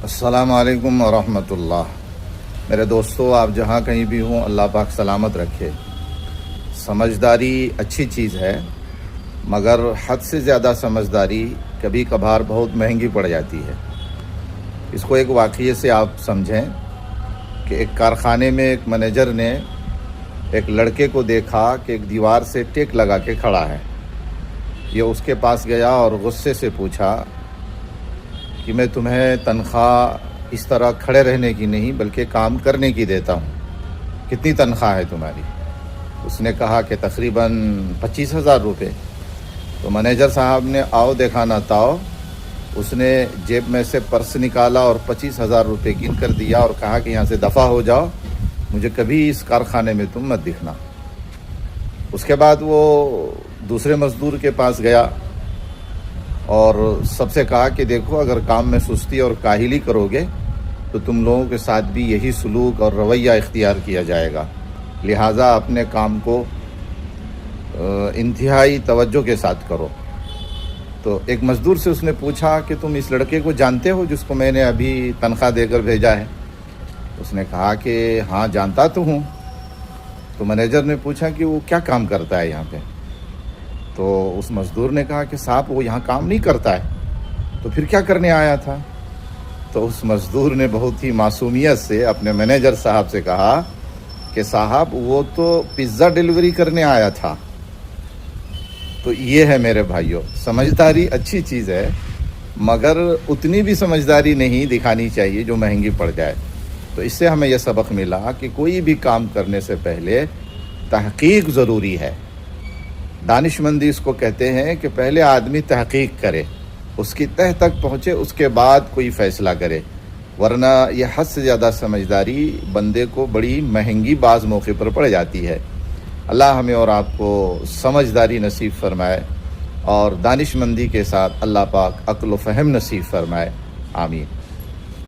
السلام علیکم ورحمۃ اللہ۔ میرے دوستو، آپ جہاں کہیں بھی ہوں، اللہ پاک سلامت رکھے۔ سمجھداری اچھی چیز ہے، مگر حد سے زیادہ سمجھداری کبھی کبھار بہت مہنگی پڑ جاتی ہے۔ اس کو ایک واقعے سے آپ سمجھیں کہ ایک کارخانے میں ایک مینیجر نے ایک لڑکے کو دیکھا کہ ایک دیوار سے ٹیک لگا کے کھڑا ہے۔ یہ اس کے پاس گیا اور غصے سے پوچھا کہ میں تمہیں تنخواہ اس طرح کھڑے رہنے کی نہیں بلکہ کام کرنے کی دیتا ہوں، کتنی تنخواہ ہے تمہاری؟ اس نے کہا کہ تقریباً 25,000 روپے۔ تو مینیجر صاحب نے آؤ دیکھا نہ تاؤ، اس نے جیب میں سے پرس نکالا اور 25,000 روپے گن کر دیا اور کہا کہ یہاں سے دفع ہو جاؤ، مجھے کبھی اس کارخانے میں تم مت دکھنا۔ اس کے بعد وہ دوسرے مزدور کے پاس گیا اور سب سے کہا کہ دیکھو، اگر کام میں سستی اور کاہلی کرو گے تو تم لوگوں کے ساتھ بھی یہی سلوک اور رویہ اختیار کیا جائے گا، لہٰذا اپنے کام کو انتہائی توجہ کے ساتھ کرو۔ تو ایک مزدور سے اس نے پوچھا کہ تم اس لڑکے کو جانتے ہو جس کو میں نے ابھی تنخواہ دے کر بھیجا ہے؟ اس نے کہا کہ ہاں جانتا تو ہوں۔ تو مینیجر نے پوچھا کہ وہ کیا کام کرتا ہے یہاں پہ؟ تو اس مزدور نے کہا کہ صاحب وہ یہاں کام نہیں کرتا ہے، تو پھر کیا کرنے آیا تھا؟ تو اس مزدور نے بہت ہی معصومیت سے اپنے مینیجر صاحب سے کہا کہ صاحب وہ تو پیزا ڈیلیوری کرنے آیا تھا۔ تو یہ ہے میرے بھائیوں، سمجھداری اچھی چیز ہے، مگر اتنی بھی سمجھداری نہیں دکھانی چاہیے جو مہنگی پڑ جائے۔ تو اس سے ہمیں یہ سبق ملا کہ کوئی بھی کام کرنے سے پہلے تحقیق ضروری ہے۔ دانش مندی اس کو کہتے ہیں کہ پہلے آدمی تحقیق کرے، اس کی تہ تک پہنچے، اس کے بعد کوئی فیصلہ کرے، ورنہ یہ حد سے زیادہ سمجھداری بندے کو بڑی مہنگی بعض موقع پر پڑ جاتی ہے۔ اللہ ہمیں اور آپ کو سمجھداری نصیب فرمائے اور دانش مندی کے ساتھ اللہ پاک عقل و فہم نصیب فرمائے، آمین۔